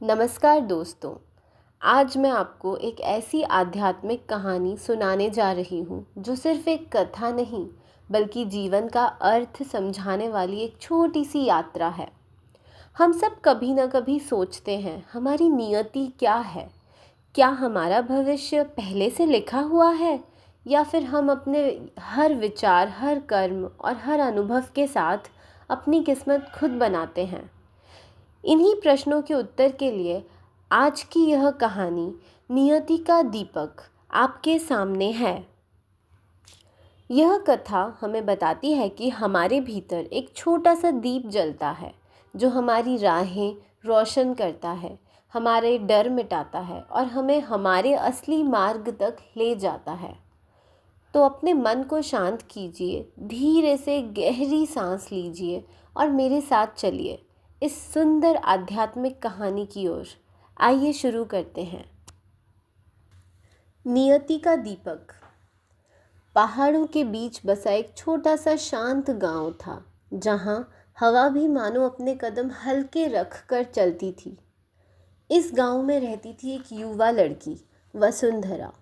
नमस्कार दोस्तों। आज मैं आपको एक ऐसी आध्यात्मिक कहानी सुनाने जा रही हूँ जो सिर्फ एक कथा नहीं बल्कि जीवन का अर्थ समझाने वाली एक छोटी सी यात्रा है। हम सब कभी ना कभी सोचते हैं हमारी नियति क्या है। क्या हमारा भविष्य पहले से लिखा हुआ है या फिर हम अपने हर विचार, हर कर्म और हर अनुभव के साथ अपनी किस्मत खुद बनाते हैं। इन्हीं प्रश्नों के उत्तर के लिए आज की यह कहानी नियति का दीपक आपके सामने है। यह कथा हमें बताती है कि हमारे भीतर एक छोटा सा दीप जलता है जो हमारी राहें रोशन करता है, हमारे डर मिटाता है और हमें हमारे असली मार्ग तक ले जाता है। तो अपने मन को शांत कीजिए, धीरे से गहरी सांस लीजिए और मेरे साथ चलिए इस सुंदर आध्यात्मिक कहानी की ओर। आइए शुरू करते हैं। नियति का दीपक। पहाड़ों के बीच बसा एक छोटा सा शांत गांव था जहां हवा भी मानो अपने कदम हल्के रख कर चलती थी। इस गांव में रहती थी एक युवा लड़की, वसुंधरा।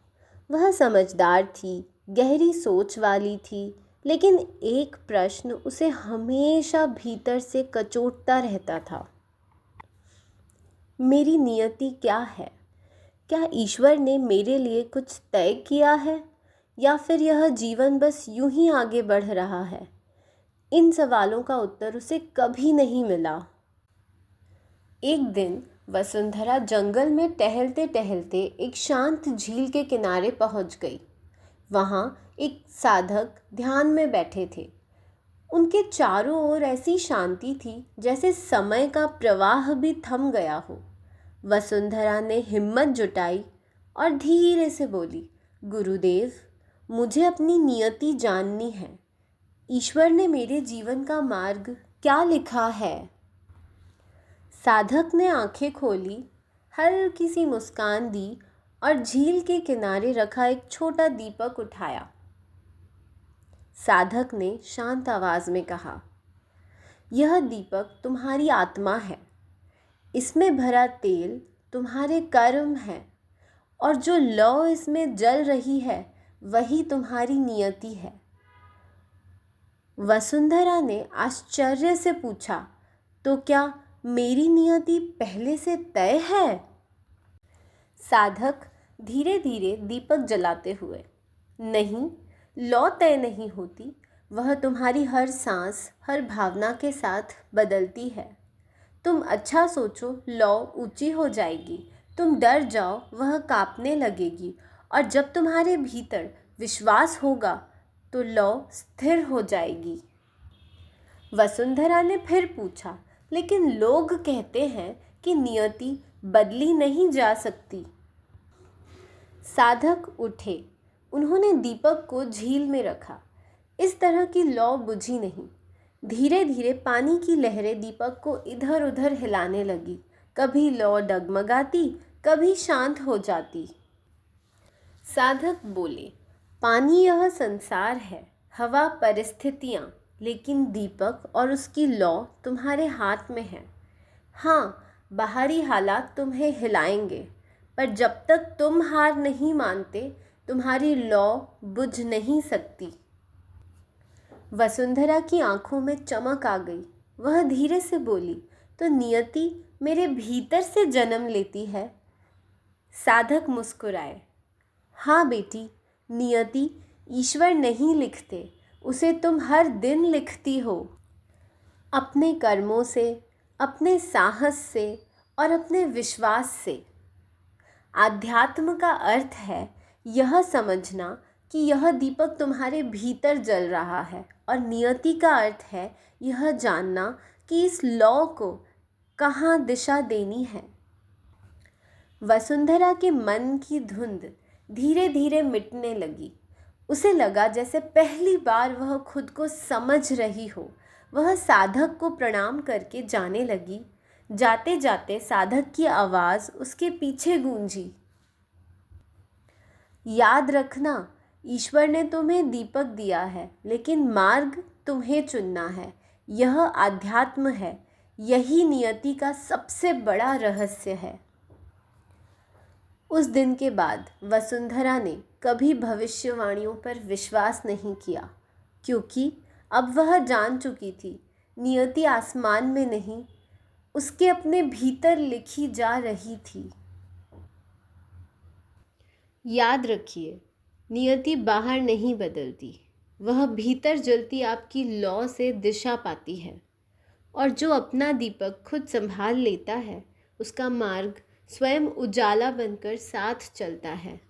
वह समझदार थी, गहरी सोच वाली थी, लेकिन एक प्रश्न उसे हमेशा भीतर से कचोटता रहता था। मेरी नियति क्या है? क्या ईश्वर ने मेरे लिए कुछ तय किया है या फिर यह जीवन बस यूं ही आगे बढ़ रहा है? इन सवालों का उत्तर उसे कभी नहीं मिला। एक दिन वसुंधरा जंगल में टहलते टहलते एक शांत झील के किनारे पहुंच गई। वहां एक साधक ध्यान में बैठे थे। उनके चारों ओर ऐसी शांति थी जैसे समय का प्रवाह भी थम गया हो। वसुंधरा ने हिम्मत जुटाई और धीरे से बोली, गुरुदेव, मुझे अपनी नियति जाननी है। ईश्वर ने मेरे जीवन का मार्ग क्या लिखा है? साधक ने आंखें खोली, हल्की सी मुस्कान दी और झील के किनारे रखा एक छोटा दीपक उठाया। साधक ने शांत आवाज में कहा, यह दीपक तुम्हारी आत्मा है। इसमें भरा तेल तुम्हारे कर्म है और जो लौ इसमें जल रही है वही तुम्हारी नियति है। वसुंधरा ने आश्चर्य से पूछा, तो क्या मेरी नियति पहले से तय है? साधक धीरे धीरे दीपक जलाते हुए, नहीं, लौ तय नहीं होती। वह तुम्हारी हर सांस, हर भावना के साथ बदलती है। तुम अच्छा सोचो, लौ ऊंची हो जाएगी। तुम डर जाओ, वह कांपने लगेगी। और जब तुम्हारे भीतर विश्वास होगा तो लौ स्थिर हो जाएगी। वसुंधरा ने फिर पूछा, लेकिन लोग कहते हैं कि नियति बदली नहीं जा सकती। साधक उठे। उन्होंने दीपक को झील में रखा। इस तरह की लौ बुझी नहीं। धीरे धीरे पानी की लहरें दीपक को इधर उधर हिलाने लगी। कभी लौ डगमगाती, कभी शांत हो जाती। साधक बोले, पानी यह संसार है, हवा परिस्थितियाँ, लेकिन दीपक और उसकी लौ तुम्हारे हाथ में है। हाँ, बाहरी हालात तुम्हें हिलाएंगे, पर जब तक तुम हार नहीं मानते तुम्हारी लौ बुझ नहीं सकती। वसुंधरा की आंखों में चमक आ गई। वह धीरे से बोली, तो नियति मेरे भीतर से जन्म लेती है? साधक मुस्कुराए, हाँ बेटी, नियति ईश्वर नहीं लिखते, उसे तुम हर दिन लिखती हो। अपने कर्मों से, अपने साहस से और अपने विश्वास से। आध्यात्म का अर्थ है यह समझना कि यह दीपक तुम्हारे भीतर जल रहा है, और नियति का अर्थ है यह जानना कि इस लौ को कहाँ दिशा देनी है। वसुंधरा के मन की धुंध धीरे धीरे मिटने लगी। उसे लगा जैसे पहली बार वह खुद को समझ रही हो। वह साधक को प्रणाम करके जाने लगी। जाते जाते साधक की आवाज़ उसके पीछे गूंजी, याद रखना, ईश्वर ने तुम्हें दीपक दिया है, लेकिन मार्ग तुम्हें चुनना है। यह आध्यात्म है, यही नियति का सबसे बड़ा रहस्य है। उस दिन के बाद वसुंधरा ने कभी भविष्यवाणियों पर विश्वास नहीं किया, क्योंकि अब वह जान चुकी थी नियति आसमान में नहीं, उसके अपने भीतर लिखी जा रही थी। याद रखिए, नियति बाहर नहीं बदलती, वह भीतर जलती आपकी लौ से दिशा पाती है। और जो अपना दीपक खुद संभाल लेता है, उसका मार्ग स्वयं उजाला बनकर साथ चलता है।